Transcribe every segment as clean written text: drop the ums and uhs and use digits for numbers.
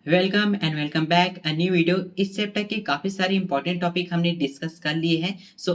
Welcome and welcome back a new video. इस chapter के काफी सारे इंपॉर्टेंट टॉपिक हमने डिस्कस कर लिए हैं।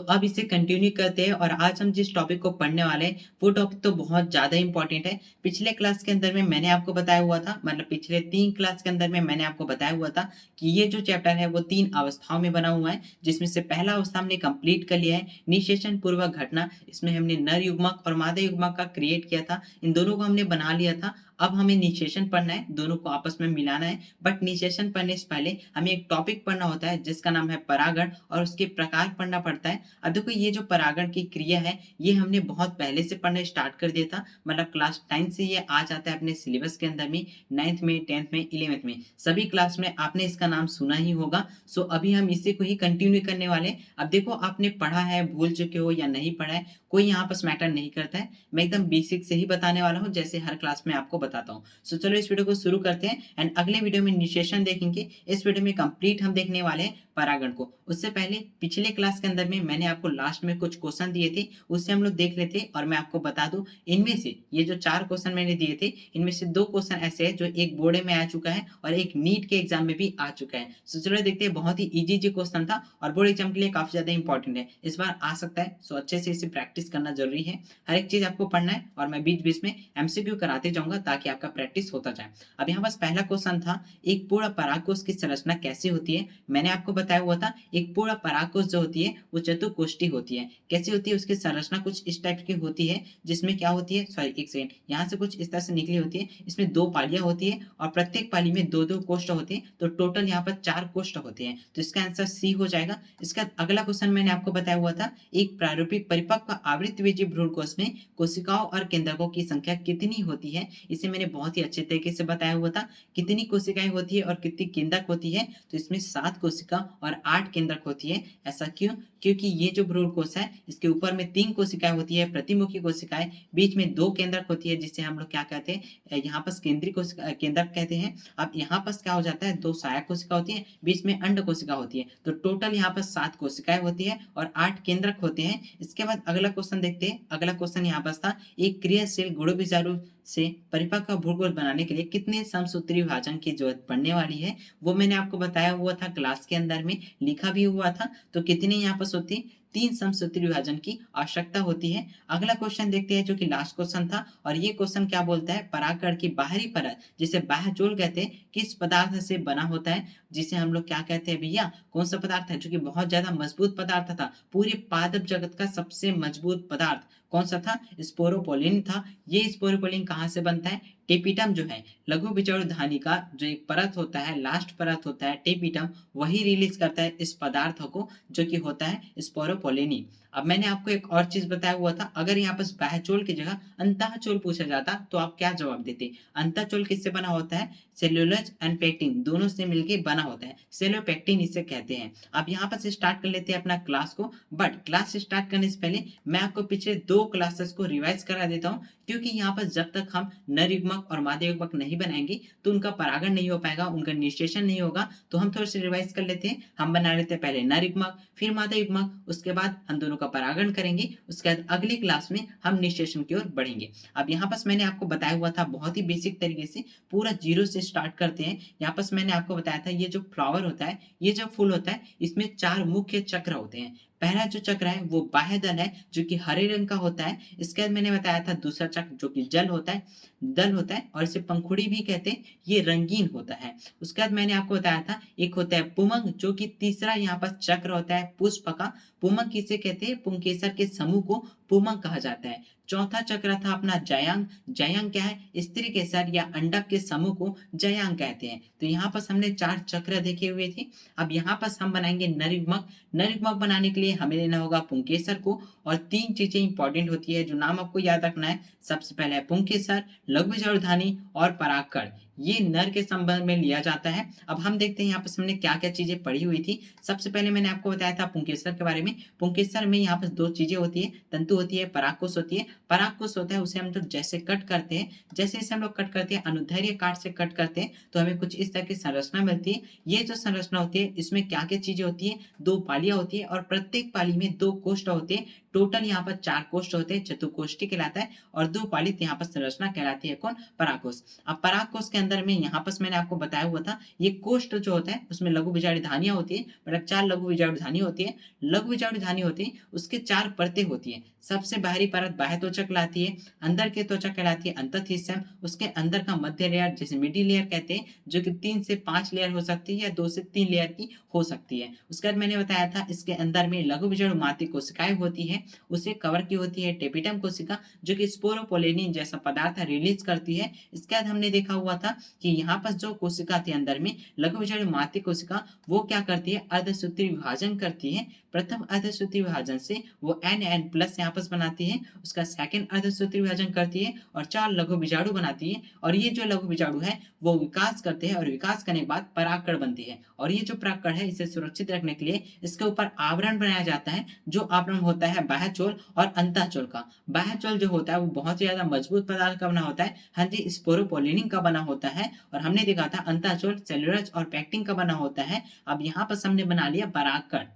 अब इसे कंटिन्यू करते हैं और आज हम जिस टॉपिक को पढ़ने वाले हैं वो टॉपिक तो बहुत ज्यादा इंपॉर्टेंट है। पिछले क्लास के अंदर में मैंने आपको बताया हुआ था, मतलब पिछले 3 क्लास के अंदर में मैंने आपको बताया हुआ था कि ये जो चैप्टर है वो 3 अवस्थाओं में बना हुआ है, जिसमें से पहला अवस्था हमने कंप्लीट कर लिया है, निषेचन पूर्वक घटना। इसमें हमने नर युग्मक और मादा युग्मक का क्रिएट किया था, इन दोनों को हमने बना लिया था। अब हमें निषेचन पढ़ना है, दोनों को आपस में मिलाना है। बट निषेचन पढ़ने से पहले हमें एक टॉपिक पढ़ना होता है जिसका नाम है परागण, और उसके प्रकार पढ़ना पड़ता है। अब देखो, ये जो परागण की क्रिया है ये हमने बहुत पहले से पढ़ना स्टार्ट कर दिया था, मतलब क्लास 9 से ये आ जाता है अपने सिलेबस के अंदर में। 9th में, 10th में, 11th में सभी क्लास में आपने इसका नाम सुना ही होगा। अभी हम इसी को ही कंटिन्यू करने वाले हैं। अब देखो, आपने पढ़ा है, भूल चुके हो या नहीं पढ़ा है, कोई यहाँ पर मैटर नहीं करता है। मैं एकदम बेसिक से ही बताने वाला हूँ, जैसे हर क्लास में आपको बताता हूँ। चलो इस वीडियो को शुरू करते हैं एंड अगले वीडियो में निषेचन देखेंगे। इस वीडियो में कंप्लीट हम देखने वाले हैं परागण को। उससे पहले पिछले क्लास के अंदर में मैंने आपको लास्ट में कुछ क्वेश्चन दिए थे, उससे हम लोग देख लेते हैं। और मैं आपको बता दूं, इनमें से ये जो 4 क्वेश्चन मैंने दिए थे, इनमें से 2 क्वेश्चन ऐसे हैं जो एक बोर्ड में आ चुका है और एक नीट के एग्जाम में भी आ चुका है। चलो देखते हैं, बहुत ही इजी क्वेश्चन था और बोर्ड एग्जाम के लिए काफी ज्यादा इंपॉर्टेंट है, इस बार आ सकता है। अच्छे से इसे प्रैक्टिस करना जरूरी है, हर एक चीज आपको पढ़ना है और मैं बीच बीच में एमसीक्यू कराते जाऊंगा ताकि आपका प्रैक्टिस होता जाए। अब यहाँ बस पहला क्वेश्चन था, एक पूर्ण परागकोश की संरचना कैसी होती है। मैंने आपको बताया हुआ था, एक पूर्ण परागकोश जो होती है वो चतुकोष्ठी होती है। कैसी होती है उसकी संरचना, कुछ इस टाइप की होती है, जिसमें क्या होती है, सॉरी एक सेकंड, यहाँ से कुछ इस तरह से निकली होती है। इसमें 2 पालियां होती है और प्रत्येक पाली में 2-2 कोष्ठ होते हैं, तो टोटल यहाँ पर 4 कोष्ठ होते हैं। तो इसका आंसर सी हो जाएगा। इसका अगला क्वेश्चन मैंने आपको बताया हुआ था, एक प्रारूपिक परिपक्व आवृत्तबीजी भ्रूणकोश में कोशिकाओं और केंद्रकों की संख्या कितनी होती है। इसे मैंने बहुत ही अच्छे तरीके से बताया हुआ था, कितनी कोशिकाएं होती है और कितनी केंद्रक होती है। तो इसमें 7 कोशिका और 8 केंद्रक होती है। ऐसा क्यों? क्योंकि ये जो भ्रूणकोश है इसके ऊपर में 3 कोशिकाएं होती है, प्रतिमुखी कोशिकाएं, बीच में 2 केंद्रक होती है, जिसे हम लोग क्या कहते हैं, यहाँ पर केंद्रीय कोशिका केंद्रक कहते हैं। अब यहाँ पर क्या हो जाता है, 2 सहायक कोशिका होती है, बीच में अंड कोशिका होती है। तो टोटल यहाँ पर 7 कोशिकाएं होती है और 8 केंद्रक होते हैं। इसके बाद अगला क्वेश्चन देखते हैं। अगला क्वेश्चन यहाँ पर था, एक क्रियाशील गुणों से परिपक्व भ्रूणकोश बनाने के लिए कितने समसूत्री विभाजन की जरूरत पड़ने वाली है। वो मैंने आपको बताया हुआ था, क्लास के अंदर में लिखा भी हुआ था। तो कितने यहाँ पर होती है, 3 समसूत्री विभाजन की आवश्यकता होती है। अगला क्वेश्चन देखते हैं जो कि लास्ट क्वेश्चन था, और ये क्वेश्चन क्या बोलता है, परागकण की बाहरी परत जिसे बाह्यजोल कहते हैं, किस पदार्थ से बना होता है। जिसे हम लोग क्या कहते हैं भैया, कौन सा पदार्थ है जो कि बहुत ज्यादा मजबूत पदार्थ था, पूरे पादप जगत का सबसे मजबूत पदार्थ कौन सा था, स्पोरोपोलिन था। ये स्पोरोपोलिन कहाँ से बनता है, टेपिटम जो है, लघु विचौड़धानी का जो एक परत होता है, लास्ट परत होता है टेपिटम, वही रिलीज करता है इस पदार्थ को जो कि होता है स्पोरोपोलिनी। अब मैंने आपको एक और चीज बताया हुआ था, अगर यहाँ पर बाह्यचोल की जगह अंतःचोल पूछा जाता तो आप क्या जवाब देते। अंतःचोल किससे बना होता है, सेल्यूलोज एंड पेक्टिन दोनों से मिलकर बना होता है, सेलोपेक्टिन इसे कहते हैं। अब यहाँ पर से स्टार्ट कर लेते हैं अपना क्लास को। बट क्लास स्टार्ट करने से पहले मैं आपको पिछले 2 क्लासेस को रिवाइज करा देता हूँ, क्योंकि यहाँ पर जब तक हम नर युग्मक और मादा युग्मक नहीं बनाएंगे तो उनका परागण नहीं हो पाएगा, उनका निषेचन नहीं होगा। तो हम थोड़ा सा रिवाइज कर लेते हैं। हम बना लेते हैं पहले नर युग्मक, फिर मादा युग्मक, उसके बाद हम दोनों का परागण करेंगे, उसके बाद अगली क्लास में हम निषेचन की ओर बढ़ेंगे। अब यहाँ पर मैंने आपको बताया हुआ था बहुत ही बेसिक तरीके से, पूरा जीरो से स्टार्ट करते हैं। यहाँ पर मैंने आपको बताया था, ये जो फ्लावर होता है, ये जो फूल होता है, इसमें 4 मुख्य चक्र होते हैं। पहला जो चक्र है वो बाह्य दल है जो कि हरे रंग का होता है। इसके बाद मैंने बताया था दूसरा चक्र जो कि जल होता है, दल होता है, और इसे पंखुड़ी भी कहते हैं, ये रंगीन होता है। उसके बाद मैंने आपको बताया था एक होता है पुमंग, जो कि तीसरा यहाँ पर चक्र होता है पुष्प का। पुमंग किसे कहते हैं, पुंकेसर के समूह को पुमंग कहा जाता है। चौथा चक्र था अपना जयांग। जयांग क्या है, स्त्री केसर या अंडक के समूह को जयांग कहते हैं। तो यहाँ पर हमने 4 चक्र देखे हुए थे। अब यहाँ पर हम बनाएंगे नरयुग्मक। नरयुग्मक बनाने के लिए हमें लेना होगा पुंकेसर को, और 3 चीजें इंपॉर्टेंट होती है जो नाम आपको याद रखना है। सबसे पहले है पुंकेसर, लघुजौरधानी और परागकण, ये नर के संबंध में लिया जाता है। अब हम देखते हैं यहाँ पर हमने क्या क्या चीजें पढ़ी हुई थी। सबसे पहले मैंने आपको बताया था पुंकेसर के बारे में। पुंकेसर में यहाँ पर 2 चीजें होती है, तंतु होती है, परागकोश होती है। परागकोश होता है उसे हम लोग जैसे कट करते हैं, जैसे इसे हम लोग कट करते हैं, अनुदैर्ध्य काट से कट करते हैं, तो हमें कुछ इस तरह की संरचना मिलती है। ये जो संरचना होती है इसमें क्या क्या चीजें होती है, 2 पालियां होती है और प्रत्येक पाली में 2 कोष्ठ होते हैं। टोटल यहाँ पर 4 कोष्ठ होते हैं, चतुकोष्ठी कहलाता है, और 2 पालित यहाँ पर संरचना कहलाती है कौन? परागकोश। अब परागकोश के अंदर में यहाँ पर मैंने आपको बताया हुआ था, ये कोष्ठ जो होता है उसमें लघु बीजाणु धानियां होती है, मतलब 4 लघु बीजाणु धानी होती है। लघु बीजाणु धानी होती है, उसके 4 परतें होती है। सबसे बाहरी परत बाह्य त्वचा कहलाती है, अंदर की त्वचा कहलाती है अंतःस्थिस्यम, उसके अंदर का मध्य लेयर जिसे मिडिल लेयर कहते हैं, जो कि 3 से 5 लेयर हो सकती है या 2 से 3 लेयर की हो सकती है। उसके बाद मैंने बताया था इसके अंदर में लघु बीजाणु मात्र कोशिकाएं होती है, उसे कवर की होती है टेपिटम कोशिका, जो कि स्पोरोपोलेनिन जैसा पदार्थ रिलीज करती है। इसके बाद हमने देखा हुआ था कि यहाँ पर जो कोशिका थी अंदर में लघु बीजाणु मात्र कोशिका, वो क्या करती है? अर्धसूत्री विभाजन करती है। प्रथम अर्धसूत्री विभाजन से वो एन प्लस यहाँ पर बनाती है, उसका सेकंड अर्धसूत्री विभाजन करती है और 4 लघु बीजाणु बनाती है, और ये जो लघु बीजाणु है वो विकास करते हैं, और विकास करने के बाद परागकण बनती है। और ये जो परागकण है इसे सुरक्षित रखने के लिए इसके ऊपर आवरण बनाया जाता है, जो आवरण होता है बाह्यचोल और अंतःचोल का। बाह्यचोल जो होता है वो बहुत ही ज्यादा मजबूत पदार्थ का बना होता है, हाँ जी, स्पोरोपोलिनिन का बना होता है, और हमने देखा था अंतःचोल सेल्यूलोज और पैक्टिन का बना होता है। अब यहाँ पर हमने बना लिया परागकण।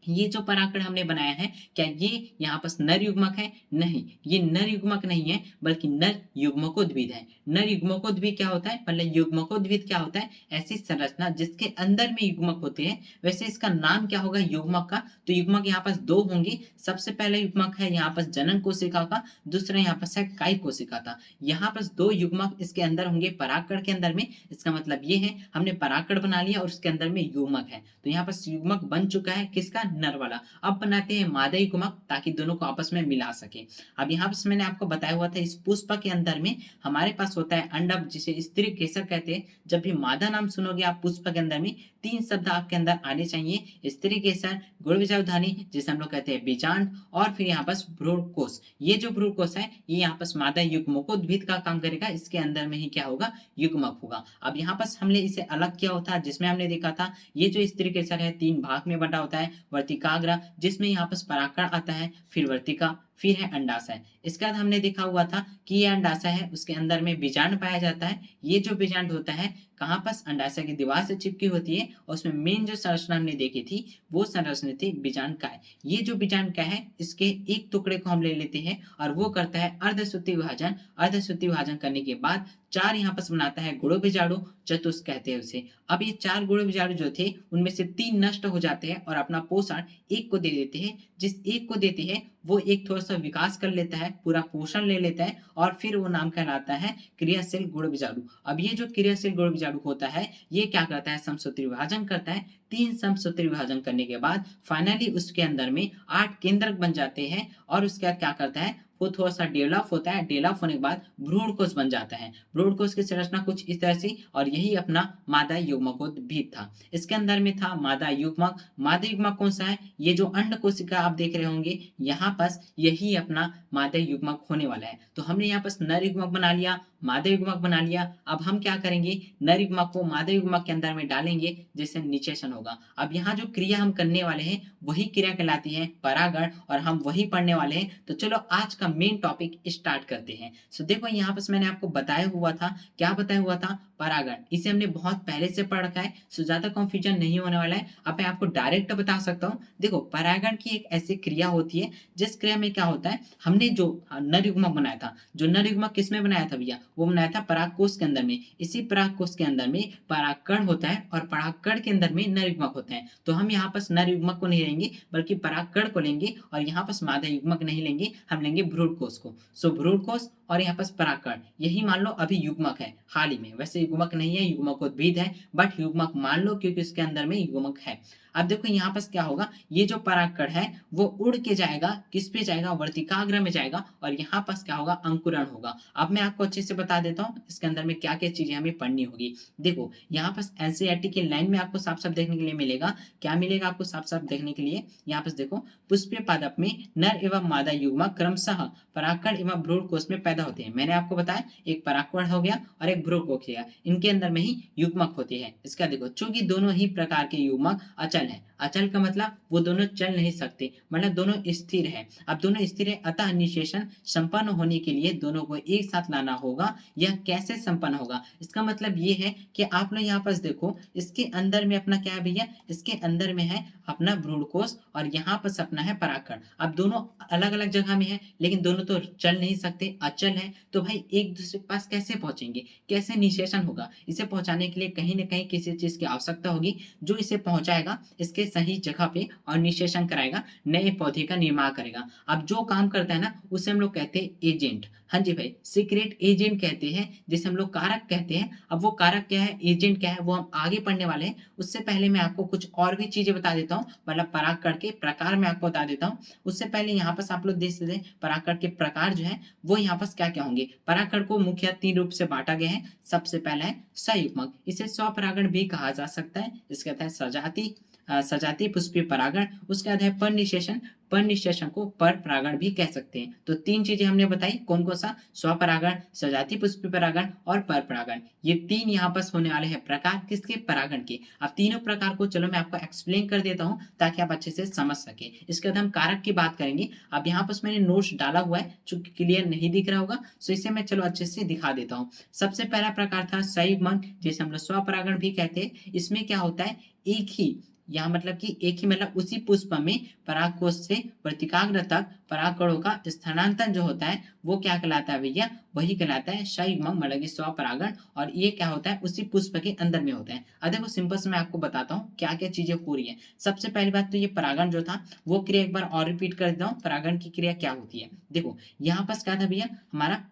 ये जो परागकण हमने बनाया है, क्या ये यहाँ पर नर युग्मक है? नहीं, ये नर युग्मक नहीं है, बल्कि नर युग्मकोद्भिद है। नर युग्मकोद्भिद क्या होता है? मतलब युग्मकोद्भिद क्या होता है? ऐसी संरचना जिसके अंदर में युग्मक होते हैं। वैसे इसका नाम क्या होगा युग्मक का? तो युग्मक यहाँ पर 2 होंगे। सबसे पहले युग्मक है यहाँ पर जनन कोशिका का, दूसरा यहाँ पर है कायिक कोशिका का। यहाँ पर 2 युग्मक इसके अंदर होंगे परागकण के अंदर में। इसका मतलब ये है हमने परागकण बना लिया और उसके अंदर में युग्मक है, तो यहाँ पर युग्मक बन चुका है किसका? नर वाला। अब बनाते हैं मादा युग्मक ताकि दोनों को आपस में मिला सके। अब यहाँ पर मैंने आपको बताया हुआ था इस पुष्प के अंदर में हमारे पास होता है अंडक, जिसे स्त्री केसर कहते हैं। जब भी मादा नाम सुनोगे आप पुष्प के अंदर में 3 शब्द आपके अंदर आने चाहिए, स्त्री केसर, गुण बीजाणु धानी जिसे हम लोग कहते हैं बीजांड, और फिर यहाँ पर भ्रूणकोश। ये जो भ्रूणकोश है ये यहाँ पर मादा युग्मकोद्भिद का काम करेगा, इसके अंदर में ही क्या होगा? युग्मक होगा। अब यहाँ पर हमने इसे अलग किया होता है, जिसमें हमने देखा था ये जो स्त्री केसर है 3 भाग में बटा होता है, वर्तिकाग्र जिसमें यहाँ पर परागकण आता है, फिर वर्तिका, फिर है अंडाशय। इसके बाद हमने देखा हुआ था कि ये अंडाशय है, उसके अंदर में बीजांड पाया जाता है। ये जो बीजांड होता है कहाँ पर? अंडाशय की दीवार से चिपकी होती है, और उसमें मेन जो संरचना हमने देखी थी वो संरचना थी बीजांड काय। ये जो बीजांड काय है इसके एक टुकड़े को हम ले लेते हैं और वो करता है अर्धसूत्री विभाजन। अर्धसूत्री विभाजन करने के बाद 4 यहाँ पर बनाता है गुणो बीजाणु, चतुष्क कहते हैं उसे। अब ये 4 गुणो बीजाणु जो थे उनमें से 3 नष्ट हो जाते हैं और अपना पोषण एक को दे देते हैं। जिस एक को देते हैं वो एक थोड़ा सा विकास कर लेता है, पूरा पोषण ले लेता है, और फिर वो नाम कहलाता है क्रियाशील गुण बीजाणु। अब ये जो क्रियाशील गुण बीजाणु होता है ये क्या करता है? समसूत्री विभाजन करता है। 3 समसूत्री विभाजन करने के बाद फाइनली उसके अंदर में 8 केंद्रक बन जाते हैं, और उसके बाद क्या करता है? वो थोड़ा सा डेवलप होता है। डेवलप होने के बाद भ्रूणकोश बन जाता है। भ्रूणकोश की संरचना कुछ इस तरह से, और यही अपना मादा युग्मकोद्भिद था। इसके अंदर में था मादा युग्मक। मादा युग्मक कौन सा है? ये जो अंड कोशिका आप देख रहे होंगे यहाँ पर, यही अपना मादा युग्मक होने वाला है। तो हमने यहाँ पर नर युग्मक बना लिया, मादा युग्मक बना लिया। अब हम क्या करेंगे? नर युग्मक को मादा युग्मक के अंदर में डालेंगे, जिससे निषेचन होगा। अब यहाँ जो क्रिया हम करने वाले हैं वही क्रिया कहलाती है परागण, और हम वही पढ़ने वाले हैं। तो चलो आज का मेन टॉपिक स्टार्ट करते हैं। सो देखो यहाँ पर मैंने आपको बताया हुआ था, क्या बताया हुआ था? परागण। इसे हमने बहुत पहले से पढ़ रखा है, सो ज्यादा कंफ्यूजन नहीं होने वाला है। अब मैं आपको डायरेक्ट बता सकता हूँ। देखो परागण की एक ऐसी क्रिया होती है जिस क्रिया में क्या होता है, हमने जो नर युग्मक बनाया था, जो नर युग्मक किसमें बनाया था भैया? वो बनाया था परागकोश के अंदर में। इसी परागकोश के अंदर में परागकण होता है, और परागकण के अंदर में नर युग्मक होते हैं। तो हम यहाँ पर नर युग्मक को नहीं लेंगे बल्कि परागकण को लेंगे, और यहाँ पर मादा युग्मक नहीं लेंगे, हम लेंगे भ्रूणकोश को। सो भ्रूणकोश और यहाँ पर परागकण, यही मान लो अभी युग्मक है हाल ही में। वैसे युग्मक नहीं है, युग्मकोद्भिद है, बट युग्मक मान लो क्योंकि इसके अंदर में युग्मक है। अब देखो यहाँ पर क्या होगा, ये जो परागकण है वो उड़ के जाएगा, किस पे जाएगा? वर्तिकाग्र में जाएगा, और यहाँ पर क्या होगा? अंकुरण होगा। अब मैं आपको अच्छे से बता देता हूँ इसके अंदर में क्या क्या चीजें हमें पढ़नी होगी। देखो यहाँ पर एनसीईआरटी की लाइन में आपको साफ साफ देखने के लिए मिलेगा। क्या मिलेगा आपको साफ साफ देखने के लिए? यहाँ पर देखो, पुष्पीय पादप में नर एवं मादा युग्मक क्रमशः परागकण एवं भ्रूणकोश में पैदा होते हैं। मैंने आपको बताया एक परागकण हो गया और एक भ्रूणकोष हो गया। इनके अंदर में ही युग्मक होते हैं। इसका देखो चूंकि दोनों ही प्रकार के युग्मक अचल हैं। अचल का मतलब वो दोनों चल नहीं सकते, मतलब दोनों स्थिर है। अब दोनों स्थिर है, अतः निषेचन संपन्न होने के लिए दोनों को एक साथ लाना होगा। यह कैसे संपन्न होगा? इसका मतलब ये है कि आप लोग यहाँ पर देखो, इसके अंदर में अपना क्या है भैया, इसके अंदर में है अपना भ्रूणकोष और यहाँ पर अपना है परागकण। अब दोनों अलग अलग जगह में है, लेकिन दोनों तो चल नहीं सकते, अचल है। तो भाई एक दूसरे के पास कैसे पहुंचेंगे, कैसे निषेचन होगा? इसे पहुंचाने के लिए कहीं ना कहीं किसी चीज की आवश्यकता होगी, जो इसे पहुंचाएगा इसके सही जगह पे और निषेचन कराएगा, नए पौधे का निर्माण करेगा। अब जो काम करता है ना, उसे हम लोग कहते हैं एजेंट। हाँ जी भाई, सीक्रेट एजेंट कहते हैं, जिसे हम लोग कारक कहते हैं। अब वो कारक क्या है, एजेंट क्या है, वो हम आगे पढ़ने वाले हैं। उससे पहले मैं आपको कुछ और भी चीजें बता देता हूँ, मतलब परागकण के प्रकार मैं आपको बता देता हूँ। उससे पहले यहाँ पर आप लोग देख सकते हैं परागकण के प्रकार जो है वो यहाँ पर क्या क्या होंगे। परागकण को मुख्य 3 रूप से बांटा गया है। सबसे पहला है सयुग्मक, इसे स्वपरागण भी कहा जा सकता है। इसके बाद है सजाति, सजातीय पुष्पीय परागण। उसके बाद है परनिषेचन, परनिषेचन को पर परागण भी कह सकते हैं। तो 3 चीजें हमने बताई, कौन कौन सा, स्वपरागण, सजातीय पुष्पीय परागण और पर परागण। ये 3 यहाँ पर होने वाले हैं प्रकार, किसके, परागण के। अब तीनों प्रकार को चलो मैं आपको एक्सप्लेन कर देता हूँ ताकि आप अच्छे से समझ सके। इसके बाद हम कारक की बात करेंगे। अब यहाँ पर मैंने नोट्स डाला हुआ है, चूंकि क्लियर नहीं दिख रहा होगा, तो इसे मैं चलो अच्छे से दिखा देता हूँ। सबसे पहला प्रकार था संयुग्मन, जिसे हम लोग स्वपरागण भी कहते हैं। इसमें क्या होता है, एक ही, यहाँ मतलब कि एक ही मतलब उसी पुष्प में परागकोश से वर्तिकाग्र तक परागकणों का स्थानांतरण जो होता है वो क्या कहलाता है भैया, वही कहलाता है संयुग्मन, मतलब कि स्वपरागण। और ये क्या होता है, उसी पुष्प के अंदर में होता है। अब देखो सिंपल से मैं आपको बताता हूँ क्या क्या चीजें हो रही है। सबसे पहली बात तो ये परागण जो था वो क्रिया एक बार और रिपीट कर देता हूँ, परागण की क्रिया क्या होती है। देखो यहाँ पर क्या था भैया, हमारा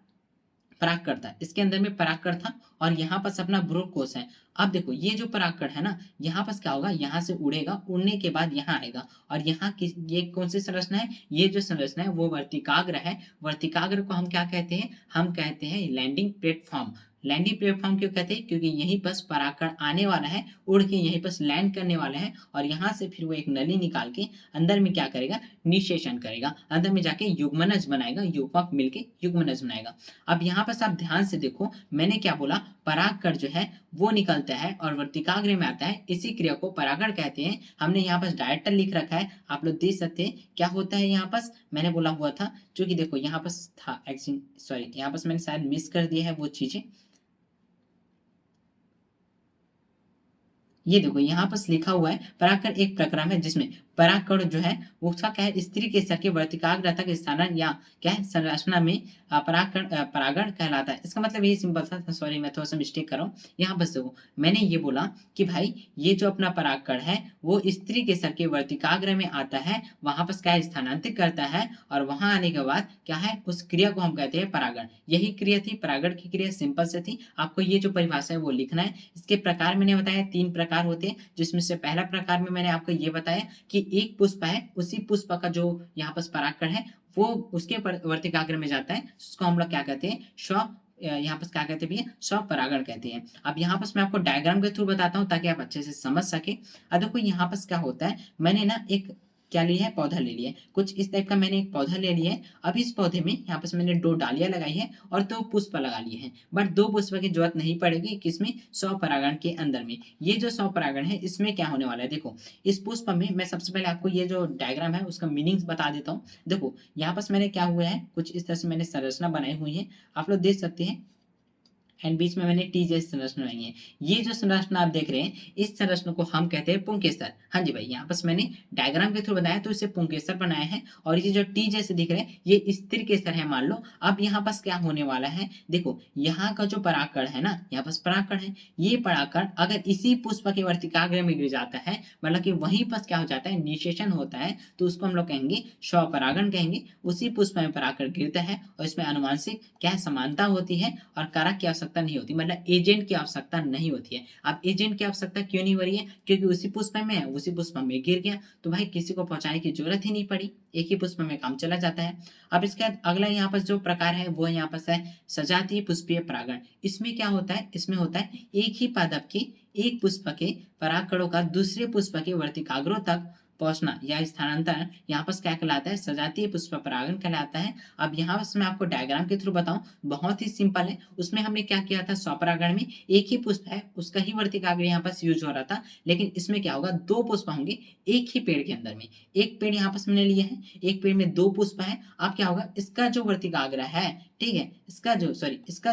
परागकण था, इसके अंदर में परागकण था और यहाँ पर अपना भ्रूणकोष है। अब देखो ये जो परागकण है ना, यहाँ पर क्या होगा, यहाँ से उड़ेगा, उड़ने के बाद यहाँ आएगा और यहाँ की ये कौन सी संरचना है, ये जो संरचना है वो वर्तिकाग्र है। वर्तिकाग्र को हम क्या कहते हैं, हम कहते हैं लैंडिंग प्लेटफॉर्म। लैंडिंग प्लेटफॉर्म क्यों कहते हैं, क्योंकि यहीं पर परागकण आने वाला है, उड़ के यहीं पर लैंड करने वाला है और यहाँ से फिर वो एक नली निकाल के अंदर में क्या करेगा, निषेचन करेगा, अंदर में जाके युग्मनज बनाएगा, युग्मक मिलके युग्मनज बनाएगा। अब यहाँ पर आप ध्यान से देखो, मैंने क्या बोला, परागकण जो है वो निकलता है और वर्तिकाग्र में आता है, इसी क्रिया को परागण कहते हैं। हमने यहाँ पर डायरेक्टर लिख रखा है, आप लोग देख सकते हैं क्या होता है। यहाँ पर मैंने बोला हुआ था, क्योंकि देखो यहाँ पर था सॉरी, यहाँ पर मैंने शायद मिस कर दिया है वो चीजें। ये देखो यहाँ पर लिखा हुआ है परागकण एक प्रक्रम है जिसमें परागकण जो है वो उसका क्या है, स्त्री केसर के वर्तिकाग्र तक स्थानांतरण या क्या है संरचना में परागण कहलाता है। इसका मतलब ये सिंपल था, सॉरी मैं थोड़ा सा मिस्टेक कर रहा हूँ। यहाँ पर देखो मैंने ये बोला कि भाई ये जो अपना परागकण है वो स्त्री केसर के वर्तिकाग्र में आता है, वहां पर क्या है, स्थानांतरित करता है और वहां आने के बाद क्या है, उस क्रिया को हम कहते हैं परागण। यही क्रिया थी, परागण की क्रिया सिंपल से थी। आपको ये जो परिभाषा है वो लिखना है। इसके प्रकार मैंने बताया 3 प्रकार होते हैं, जिसमें से पहला प्रकार में मैंने आपको ये बताया कि एक पुष्प है, उसी पुष्प का जो यहाँ पर परागकण है वो उसके वर्तिकाग्र में जाता है, उसको हम लोग क्या कहते हैं, यहाँ पर क्या कहते हैं भैया, स्वपरागण कहते हैं। अब यहाँ पर मैं आपको डायग्राम के थ्रू बताता हूँ ताकि आप अच्छे से समझ सके। अब देखो यहाँ पर क्या होता है, मैंने ना एक क्या लिया है, पौधा ले लिया है, कुछ इस टाइप का मैंने एक पौधा ले लिया है। अब इस पौधे में यहाँ पर मैंने 2 डालियां लगाई है और 2 पुष्प लगा लिए हैं, बट 2 पुष्प की जरूरत नहीं पड़ेगी, किसमें, स्वपरागण के अंदर में। ये जो स्वपरागण है इसमें क्या होने वाला है, देखो इस पुष्प में मैं सबसे पहले आपको ये जो डायग्राम है उसका मीनिंग बता देता हूँ। देखो यहाँ पर मैंने क्या हुआ है, कुछ इस तरह से मैंने संरचना बनाई हुई है, आप लोग देख सकते हैं। एंड बीच में मैंने टी जैसी संरचना बनाई है। ये जो संरचना आप देख रहे हैं इस संरचना को हम कहते हैं पुंकेसर। हाँ जी भाई, यहाँ पर मैंने डायग्राम के थ्रू बनाया तो इसे पुंकेसर बनाया है। और ये जो टी जैसे दिख रहे हैं ये स्थिर केसर है मान लो। अब यहाँ पर क्या होने वाला है, देखो यहाँ का जो परागकण है ना, यहाँ पर परागकण है, ये परागकण अगर इसी पुष्प के वर्तिकाग्र में गिर जाता है, मतलब कि वहीं पर क्या हो जाता है, निषेचन होता है, तो उसको हम लोग कहेंगे स्वपरागण कहेंगे। उसी पुष्प में परागकण गिरता है और इसमें अनुवांशिक क्या समानता होती है और कारक की आवश्यकता नहीं होती, मतलब एजेंट की आवश्यकता नहीं होती है। अब एजेंट की आवश्यकता क्यों नहीं हो रही है, क्योंकि उसी पुष्प में है, उसी पुष्प में गिर गया तो भाई किसी को पहुंचाने की जरूरत ही नहीं पड़ी, एक ही पुष्प में काम चला जाता है। अब इसके बाद अगला यहाँ पर जो प्रकार है वो यहाँ पर है सजातीय पुष्पीय परागण। इसमें क्या होता है, इसमें होता है एक ही पादप के एक पुष्प के परागकणों का दूसरे पुष्प के वर्तिकाग्रों तक पहुंचना या स्थानांतरण यहाँ पर क्या कहलाता है, सजातीय पुष्प परागण कहलाता है। अब यहाँ बस मैं आपको डायग्राम के थ्रू बताऊं, बहुत ही सिंपल है। उसमें हमने क्या किया था, स्वपरागण में एक ही पुष्प है, उसका ही वर्तिकाग्र यहाँ पर यूज हो रहा था। लेकिन इसमें क्या होगा, दो पुष्प होंगे एक ही पेड़ के अंदर में। एक पेड़ यहाँ पर हमने लिया है, एक पेड़ में दो पुष्प है। अब क्या होगा, इसका जो वर्तिकाग्र है, ठीक है, इसका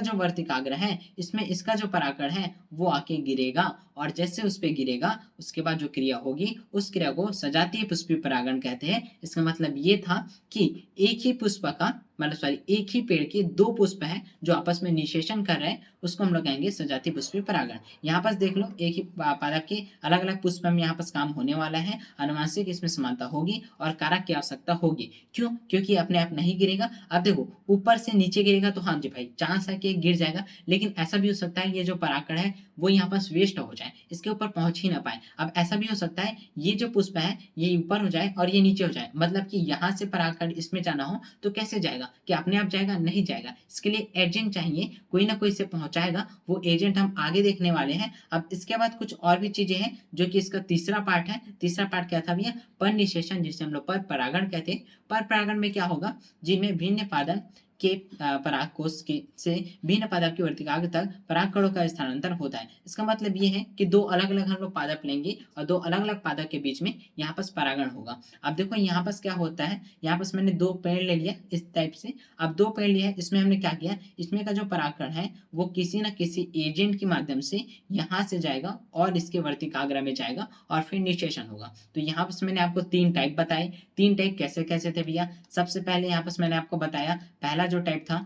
जो वर्तिकाग्र है, इसमें इसका जो परागण है वो आके गिरेगा, और जैसे उस पे गिरेगा उसके बाद जो क्रिया होगी उस क्रिया को सजातीय पुष्पीय परागण कहते हैं। इसका मतलब ये था कि एक ही पुष्प का एक ही पेड़ के दो पुष्प हैं जो आपस में निषेचन कर रहे हैं, उसको हम लोग कहेंगे सजातीय पुष्पीय परागण। यहाँ पर देख लो, एक ही पादप के अलग अलग पुष्प में यहाँ पर काम होने वाला है, अनुवांशिक इसमें समानता होगी और कारक की आवश्यकता होगी। क्यों? क्योंकि अपने आप नहीं गिरेगा। अब देखो, ऊपर से नीचे गिरेगा तो हाँ जी भाई, चांस है कि गिर जाएगा, लेकिन ऐसा भी हो सकता है ये जो परागण है वो यहाँ पर वेस्ट हो जाए, इसके ऊपर पहुंच ही ना पाए। अब ऐसा भी हो सकता है ये जो पुष्प है ये ऊपर हो जाए और ये नीचे हो जाए, मतलब कि यहाँ से परागण इसमें जाना हो तो कैसे जाएगा, कि अपने आप जाएगा? नहीं जाएगा, इसके लिए एजेंट चाहिए, कोई ना कोई से पहुंचाएगा। वो एजेंट हम आगे देखने वाले हैं। अब इसके बाद कुछ और भी चीजें हैं जो कि इसका तीसरा पार्ट है। तीसरा पार्ट क्या था भैया, पर निषेचन, जिसे हम लोग पर परागण कहते हैं। पर परागण में क्या होगा, जिनमें भिन्न पादप के परागकोश के से भिन्न पादप की वर्तिकाग्र तक परागकणों का स्थानांतरण होता है। इसका मतलब ये है कि दो अलग अलग हम लोग पादप लेंगे और दो अलग अलग पादप के बीच में यहाँ पर परागण होगा। अब देखो यहाँ पर क्या होता है, यहाँ पर मैंने दो पेड़ ले लिया इस टाइप से। अब दो पेड़ लिया, इसमें हमने क्या किया, इसमें का जो परागकण है वो किसी न किसी एजेंट के माध्यम से यहाँ से जाएगा और इसके वर्तिकाग्र में जाएगा और फिर निषेचन होगा। तो यहाँ पर मैंने आपको तीन टाइप बताए। तीन टाइप कैसे कैसे थे भैया, सबसे पहले यहाँ पर मैंने आपको बताया, पहला जो टाइप था,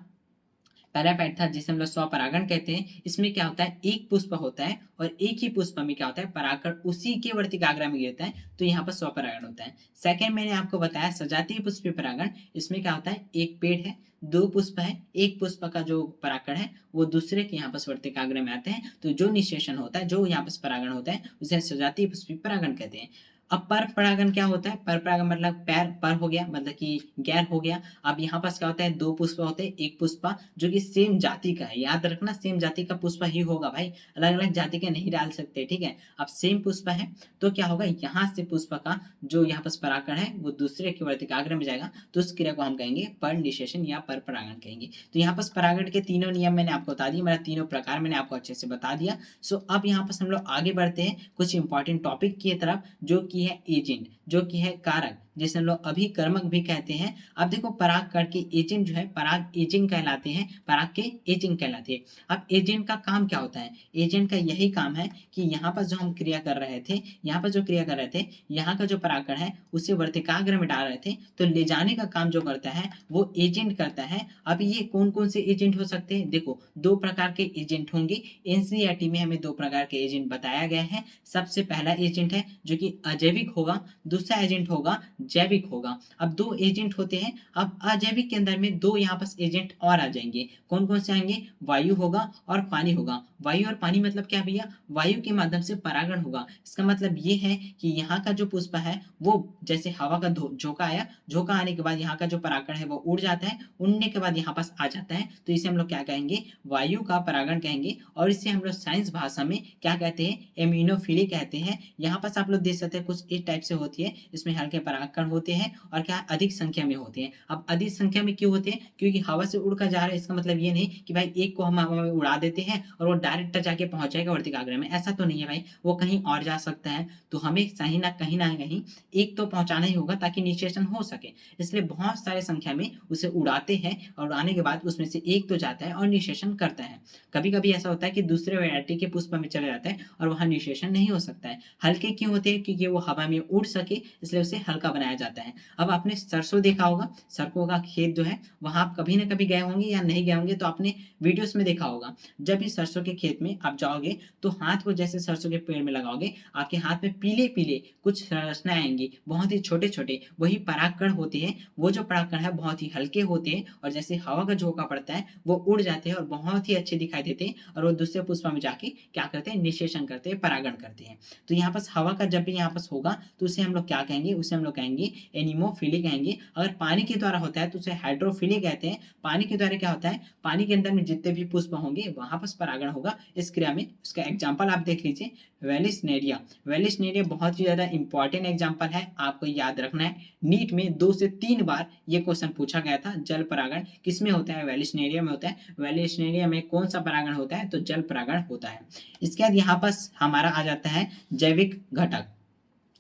पहला टाइप था जिसे हम लोग स्वपरागण कहते हैं। इसमें क्या होता है, एक पुष्प होता है और एक ही पुष्प में क्या होता है, परागकण उसी के वर्तिकाग्र में गिरता है, तो यहाँ पर स्वपरागण होता है। सेकंड मैंने आपको बताया सजातीय पुष्पीय परागण। इसमें क्या होता है, एक पेड़ है, दो पुष्प है, एक पुष्प का जो परागकण है वो दूसरे के यहाँ पर वर्तिकाग्र में आते हैं, तो जो निषेचन होता है, जो यहाँ पर परागण होता है, उसे सजातीय पुष्पीय परागण कहते हैं। अब पर परागण क्या होता है, पर परागण मतलब पैर पर हो गया, मतलब कि गैर हो गया। अब यहाँ पास क्या होता है, दो पुष्प होते हैं, एक पुष्पा जो कि सेम जाति का है, याद रखना सेम जाति का पुष्प ही होगा भाई, अलग अलग जाति के नहीं डाल सकते, ठीक है। अब सेम पुष्प है तो क्या होगा, यहाँ से पुष्प का जो यहाँ पास परागण है वो दूसरे के वर्तिकाग्र में जाएगा, तो उस क्रिया को हम कहेंगे पर निषेचन या पर परागण कहेंगे। तो यहाँ पास परागण के तीनों नियम मैंने आपको बता दिए, मेरा तीनों प्रकार मैंने आपको अच्छे से बता दिया। सो अब यहाँ पास हम लोग आगे बढ़ते हैं कुछ इंपॉर्टेंट टॉपिक की तरफ, जो कि है एजेंट, जो कि है कारक, जिसे हम लोग अभिकर्मक भी कहते हैं। अब देखो, परागकण के एजेंट जो है पराग एजेंट कहलाते हैं, पराग के एजेंट कहलाते हैं। अब एजेंट का काम क्या होता है, एजेंट का यही काम है कि यहाँ पर जो हम क्रिया कर रहे थे, यहाँ पर जो क्रिया कर रहे थे, यहाँ का जो परागकण है उसे वर्तिकाग्र में डाल रहे थे, तो ले जाने का काम जो करता है वो एजेंट करता है। अब ये कौन कौन से एजेंट हो सकते हैं, देखो दो प्रकार के एजेंट होंगे। एनसीईआरटी में हमें दो प्रकार के एजेंट बताया गया है। सबसे पहला एजेंट है जो कि अजैविक होगा, दूसरा एजेंट होगा जैविक होगा। अब दो एजेंट होते हैं। अब अजैविक के अंदर में दो यहाँ पर एजेंट और आ जाएंगे, कौन कौन से आएंगे, वायु होगा और पानी होगा। वायु और पानी मतलब क्या भैया, वायु के माध्यम से परागण होगा। इसका मतलब ये है कि यहाँ का जो पुष्प है वो जैसे हवा का झोंका आया, झोंका आने के बाद यहाँ का जो परागण है वो उड़ जाता है, उड़ने के बाद यहाँ पास आ जाता है, तो इसे हम लोग क्या कहेंगे, वायु का परागण कहेंगे। और इसे हम लोग साइंस भाषा में क्या कहते हैं, एमिनोफिली कहते हैं। यहाँ पास आप लोग देख सकते हैं कुछ इस टाइप से होती है, इसमें हल्के परागकण होते हैं और क्या अधिक संख्या में होते हैं। अब अधिक संख्या में क्यों होते हैं, क्योंकि हवा से उड़कर जा रहा है, इसका मतलब ये नहीं कि भाई एक को हम हवा में उड़ा देते हैं और वो डायरेक्ट जाके पहुंच जाएगा वर्तिकाग्र में, ऐसा तो नहीं है भाई, वो कहीं और जा सकता है। तो हमें सही ना कहीं एक तो पहुंचाना ही होगा ताकि निषेचन हो सके, इसलिए बहुत सारे संख्या में उसे उड़ाते हैं और उड़ाने के बाद उसमें से एक तो जाता है और निषेचन करता है। कभी कभी ऐसा होता है कि दूसरे वैरायटी के पुष्प में चले जाता है और वहां निषेचन नहीं हो सकता है। हल्के क्यों होते हैं, क्योंकि वो हवा में उड़ सके, इसलिए उसे हल्का बनाया जाता है। अब आपने सरसों देखा होगा, सरसों का खेत जो है वहां आप कभी ना कभी गए होंगे या नहीं गए होंगे तो आपने वीडियोस में देखा होगा। जब भी सरसों के खेत में आप जाओगे तो हाथ को जैसे सरसों के पेड़ में लगाओगे, आपके हाथ में पीले पीले कुछ रचनाएं आएंगी, बहुत ही छोटे छोटे, वही परागकण होते हैं। वो जो परागकण है बहुत ही हल्के होते हैं और जैसे हवा का झोंका पड़ता है वो उड़ जाते हैं और बहुत ही अच्छे दिखाई देते हैं, और वो दूसरे पुष्प में जाके क्या करते हैं, निषेचन करते हैं, परागण करते हैं। तो यहाँ पास हवा का जब भी यहाँ पास होगा तो उसे हम लोग क्या कहेंगे, उसे हम लोग कहेंगे कहेंगे, एनीमोफिली कहेंगे। अगर पानी के द्वारा होता है तो उसे हाइड्रोफिली कहते हैं। पानी के द्वारा क्या होता है, पानी के अंदर में जितने भी पुष्प होंगे वहाँ पर परागण होगा इस क्रिया में। उसका एग्जाम्पल आप देख लीजिए, वेलिसनेरिया। वेलिसनेरिया बहुत ही ज़्यादा इंपॉर्टेंट एग्जाम्पल है, आपको याद रखना है। नीट में 2 से 3 बार ये क्वेश्चन पूछा गया था। जल परागण किसमें होता है, वेलिसनेरिया में होता है। वेलिसनेरिया में कौन सा परागण होता है, तो जल परागण होता है। इसके बाद यहाँ पर हमारा आ जाता है जैविक घटक।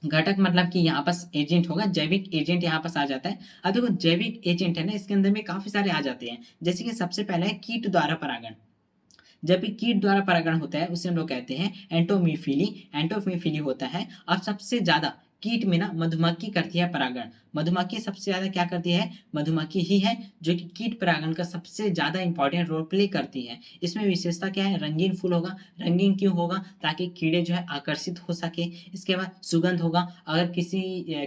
घटक मतलब कि यहाँ पास एजेंट होगा, जैविक एजेंट यहाँ पास आ जाता है। अब देखो जैविक एजेंट है ना, इसके अंदर में काफी सारे आ जाते हैं। जैसे कि सबसे पहला है कीट द्वारा परागण। जब भी कीट द्वारा परागण होता है उसे हम लोग कहते हैं एंटोमीफिली। एंटोमीफिली होता है। अब सबसे ज्यादा कीट में ना मधुमक्खी करती है परागण। मधुमक्खी सबसे ज्यादा क्या करती है, मधुमक्खी ही है जो कि कीट परागण का सबसे ज्यादा इंपॉर्टेंट रोल प्ले करती है। इसमें विशेषता क्या है, रंगीन फूल होगा। रंगीन क्यों होगा, ताकि कीड़े जो है आकर्षित हो सके। इसके बाद सुगंध होगा। अगर किसी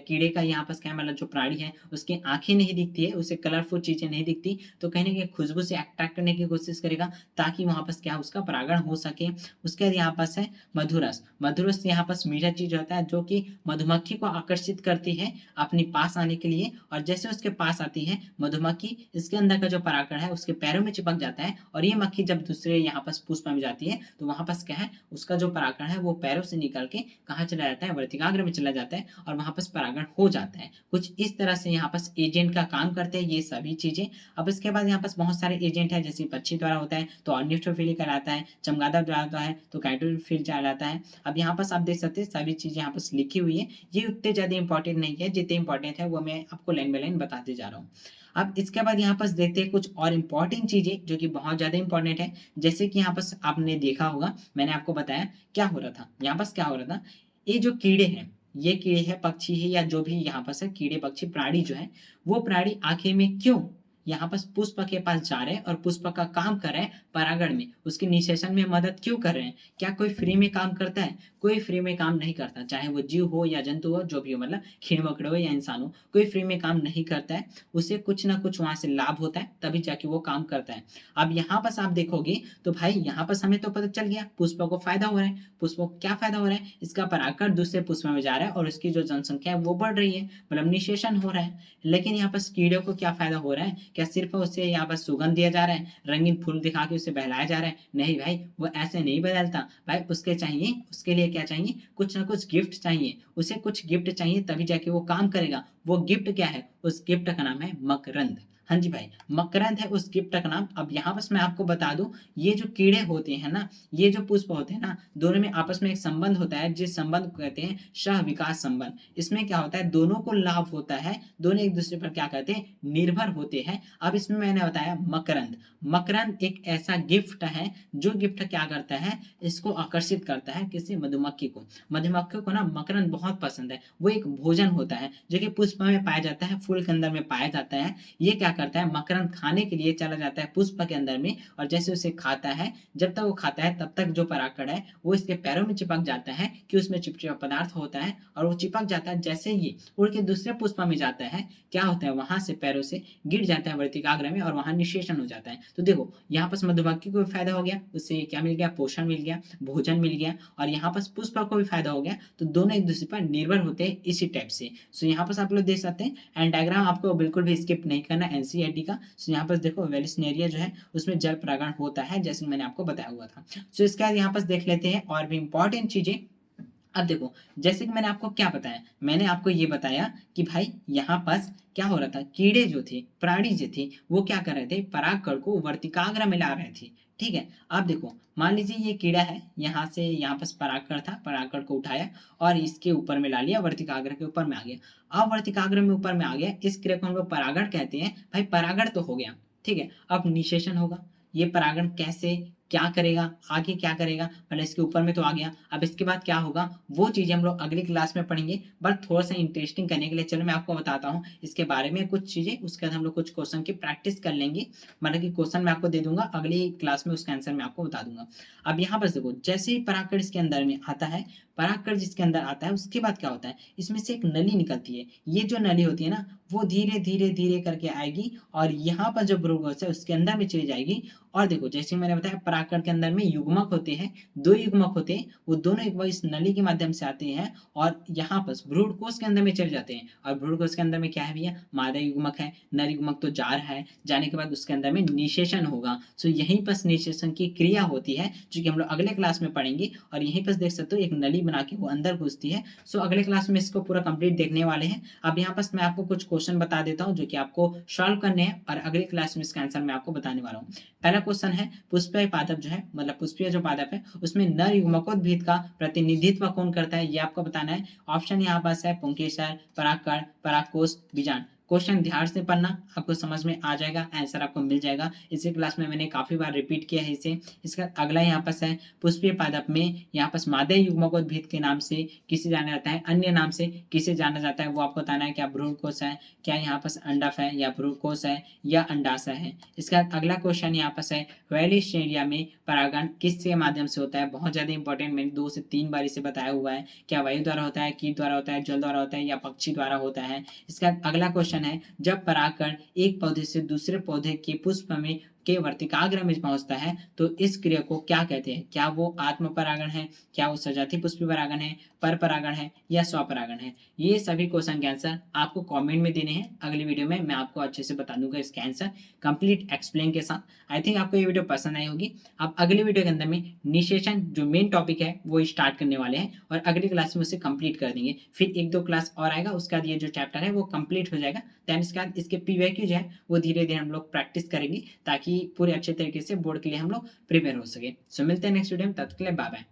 कीड़े का यहाँ पास क्या है, मतलब जो प्राणी है उसकी आंखें नहीं दिखती है, उसे कलरफुल चीजें नहीं दिखती, तो कहीं ना कहीं खुशबू से अट्रैक्ट करने की कोशिश करेगा ताकि वहां पास क्या उसका परागण हो सके। उसके बाद यहाँ पास है मधुरस। मधुरस यहाँ पास मीठा चीज होता है जो कि मधुमक्खी को आकर्षित करती है अपने पास आने के लिए। और जैसे उसके पास आती है मधुमक्खी, इसके अंदर का जो परागण है उसके पैरों में चिपक जाता है। और ये मक्खी जब दूसरे यहाँ पास पुष्प में जाती है तो वहां पास क्या है, उसका जो परागण है वो पैरों से निकल के कहाँ चला जाता है, वर्तिकाग्र में चला जाता है और वहां पास परागण हो जाता है। कुछ इस तरह से यहाँ पास एजेंट का काम करते हैं ये सभी चीजें। अब इसके बाद यहाँ पास बहुत सारे एजेंट है, जैसे पक्षी द्वारा होता है तो ऑर्निथोफिली कहलाता है, चमगादड़ द्वारा होता है तो काइटोफिल कहलाता है। अब यहाँ पास आप देख सकते हैं सभी चीजें यहाँ पास लिखी हुई है। ये उतने ज्यादा इंपॉर्टेंट नहीं है, जितने इंपॉर्टेंट है वो मैं आपको लाइन बाय लाइन बताते जा रहा हूँ। अब इसके बाद यहाँ पास देखते हैं कुछ और इंपॉर्टेंट चीजें जो कि बहुत ज्यादा इंपॉर्टेंट है। जैसे कि यहाँ पास आपने देखा होगा, मैंने आपको बताया क्या हो रहा था, यहाँ पास क्या हो रहा था, ये जो कीड़े हैं, ये कीड़े हैं, पक्षी है या जो भी यहाँ पास है, कीड़े पक्षी प्राणी जो है, वो प्राणी आखिर में क्यों यहाँ पास पुष्प के पास जा रहे हैं और पुष्प का काम कर रहे हैं परागण में, उसके निषेचन में मदद क्यों कर रहे हैं। क्या कोई फ्री में काम करता है, कोई फ्री में काम नहीं करता, चाहे वो जीव हो या जंतु हो, जो भी हो, मतलब खीड़ मकड़े हो या इंसान हो, कोई फ्री में काम नहीं करता है। उसे कुछ ना कुछ वहां से लाभ होता है, तभी जाके वो काम करता है। अब यहाँ पास आप देखोगे तो भाई यहाँ पास हमें तो पता चल गया पुष्प को फायदा हो रहा है। पुष्प को क्या फायदा हो रहा है, इसका परागण दूसरे पुष्प में जा रहा है और उसकी जो जनसंख्या है वो बढ़ रही है, मतलब निषेचन हो रहा है। लेकिन यहाँ पास कीड़े को क्या फायदा हो रहा है, क्या सिर्फ उसे यहाँ पर सुगंध दिया जा रहा है, रंगीन फूल दिखा के उसे बहलाया जा रहा है, नहीं भाई, वो ऐसे नहीं बदलता भाई। उसके चाहिए, उसके लिए क्या चाहिए, कुछ ना कुछ गिफ्ट चाहिए, उसे कुछ गिफ्ट चाहिए तभी जाके वो काम करेगा। वो गिफ्ट क्या है, उस गिफ्ट का नाम है मकरंद। हाँ जी भाई, मकरंद है उस गिफ्ट का नाम। अब यहाँ बस मैं आपको बता दूं, ये जो कीड़े होते हैं ना, ये जो पुष्प होते हैं ना, दोनों में आपस में एक संबंध होता है जिस संबंध को कहते हैं सह विकास संबंध। इसमें क्या होता है, दोनों को लाभ होता है, दोनों एक दूसरे पर क्या करते हैं, निर्भर होते हैं। अब इसमें मैंने बताया मकरंद। मकरंद एक ऐसा गिफ्ट है जो गिफ्ट क्या करता है, इसको आकर्षित करता है, किसी मधुमक्खी को। मधुमक्खी को ना मकरंद बहुत पसंद है। वो एक भोजन होता है जो कि पुष्प में पाया जाता है, फूल के अंदर में पाया जाता है। ये क्या करता है, मकरंद खाने के लिए चला जाता है पुष्प के अंदर में, और जैसे उसे खाता है, जब तक वो खाता है तब तक जो परागकण है वो इसके पैरों में चिपक जाता है, कि उसमें चिपचिपा पदार्थ होता है और वो चिपक जाता है। जैसे ये उड़ के दूसरे पुष्प में जाता है, क्या होता है, वहां से पैरों से गिर जाता है वर्तिकाग्र में और वहां निषेचन हो जाता है। तो देखो यहाँ पास मधुमक्खी को भी फायदा हो गया, उससे क्या मिल गया, पोषण मिल गया, भोजन मिल गया, और यहाँ पास पुष्प को भी फायदा हो गया। तो दोनों एक दूसरे पर निर्भर होते हैं इसी टाइप से। सो यहाँ पास आप लोग देख सकते हैं, एंड डायग्राम आपको बिल्कुल भी स्किप नहीं करना एनसीईआरटी का। सो यहाँ पास देखो वेलिसनेरिया जो है उसमें जल परागण होता है, जैसे मैंने आपको बताया हुआ था। सो इसके बाद यहाँ पास देख लेते हैं और भी इंपॉर्टेंट चीजें। अब देखो, जैसे कि मैंने आपको क्या बताया, मैंने आपको ये बताया कि भाई यहाँ पास क्या हो रहा था, कीड़े जो थे, प्राणी जो थे, वो क्या कर रहे थे, परागकण को वर्तिकाग्र में ला रहे थे। ठीक है, अब देखो, मान लीजिए ये कीड़ा है, यहाँ से यहाँ पास परागकण था, परागकण को उठाया और इसके ऊपर में ला लिया, वर्तिकाग्र के ऊपर में आ गया। अब वर्तिकाग्र में ऊपर में आ गया, इस क्रिया को हम लोग परागण कहते हैं। भाई परागण तो हो गया, ठीक है, अब निषेचन होगा। ये परागण कैसे, क्या करेगा, आगे क्या करेगा, मतलब इसके ऊपर में तो आ गया, अब इसके बाद क्या होगा, वो चीजें हम लोग अगली क्लास में पढ़ेंगे। बट थोड़ा सा इंटरेस्टिंग करने के लिए चलो मैं आपको बताता हूँ इसके बारे में कुछ चीजें, उसके बाद हम लोग कुछ क्वेश्चन की प्रैक्टिस कर लेंगे। मतलब कि क्वेश्चन मैं आपको दे दूंगा, अगली क्लास में उसका आंसर मैं आपको बता दूंगा। अब यहाँ पर देखो, जैसे ही परागकण इसके अंदर में आता है, परागकण जिसके अंदर आता है, उसके बाद क्या होता है, इसमें से एक नली निकलती है। ये जो नली होती है ना, वो धीरे धीरे धीरे करके आएगी और यहाँ पर जो भ्रूण है उसके अंदर में चली जाएगी। और देखो, जैसे मैंने बताया परागकण के अंदर में युग्मक होते हैं, 2 युग्मक होते हैं, वो दोनों एक बार इस नली के माध्यम से आते हैं और यहाँ पर भ्रूण कोश के अंदर में चले जाते हैं। और भ्रूण कोश के अंदर में क्या है भैया, मादा युग्मक है, नर युग्मक तो जा रहा है, जाने के बाद उसके अंदर में निषेचन होगा। सो यहीं पर निषेचन की क्रिया होती है, जो कि हम लोग अगले क्लास में पढ़ेंगे। और यहीं पर देख सकते हो एक नली बना के वो अंदर घुसती है। सो अगले क्लास में इसको पूरा कंप्लीट देखने वाले हैं। अब यहाँ पर मैं आपको कुछ क्वेश्चन बता देता हूँ जो कि आपको सॉल्व करने हैं और अगली क्लास में इसका आंसर मैं आपको बताने वाला हूँ। पहला क्वेश्चन है, पुष्पीय पादप जो है, मतलब पुष्पीय जो पादप है, उसमें नर युग्मकोद्भिद का प्रतिनिधित्व कौन करता है, ये आपको बताना है। ऑप्शन यहाँ पास है पुंकेसर, परागकण, परागकोश, बीजांड। क्वेश्चन ध्यान से पढ़ना, आपको समझ में आ जाएगा, आंसर आपको मिल जाएगा। इसी क्लास में मैंने काफी बार रिपीट किया है इसे। इसका अगला यहाँ पास है, पुष्पीय पादप में यहाँ पास मादा युग्मकोद्भिद के नाम से किसे जाना जाता है, अन्य नाम से किसे जाना जाता है, वो आपको बताना है। क्या भ्रूणकोश है, क्या यहाँ पास अंडक है, या भ्रूणकोश है, या अंडाशय है। इसका अगला क्वेश्चन यहाँ पास है, वेलिस्टेरिया में परागण किसके माध्यम से होता है। बहुत ज्यादा इंपॉर्टेंट, मैंने 2 से 3 बार इसे बताया हुआ है। क्या वायु द्वारा होता है, कीट द्वारा होता है, जल द्वारा होता है, या पक्षी द्वारा होता है। इसका अगला क्वेश्चन है, जब परागकण एक पौधे से दूसरे पौधे के पुष्प में के वर्तिकाग्र में पहुंचता है तो इस क्रिया को क्या कहते हैं। क्या वो आत्म परागण है, क्या वो सजातीय पुष्पीय परागण है, पर परागण है, या स्वपरागण है। ये सभी क्वेश्चन के आंसर आपको कमेंट में देने हैं। अगली वीडियो में मैं आपको अच्छे से बता दूंगा इसके आंसर कंप्लीट एक्सप्लेन के साथ। आई थिंक आपको ये वीडियो पसंद आई होगी। अब अगली वीडियो के अंदर में निषेचन जो मेन टॉपिक है वो स्टार्ट करने वाले हैं और अगली क्लास में उसे कंप्लीट कर देंगे। फिर 1-2 क्लास और आएगा, उसके बाद ये जो चैप्टर है वो कंप्लीट हो जाएगा। देन इसके बाद इसके पीवाईक्यू जो है वो धीरे धीरे हम लोग प्रैक्टिस करेंगे ताकि पूरे अच्छे तरीके से बोर्ड के लिए हम लोग प्रिपेयर हो सके। सो मिलते हैं नेक्स्ट वीडियो में, तब तक के लिए बाय बाय।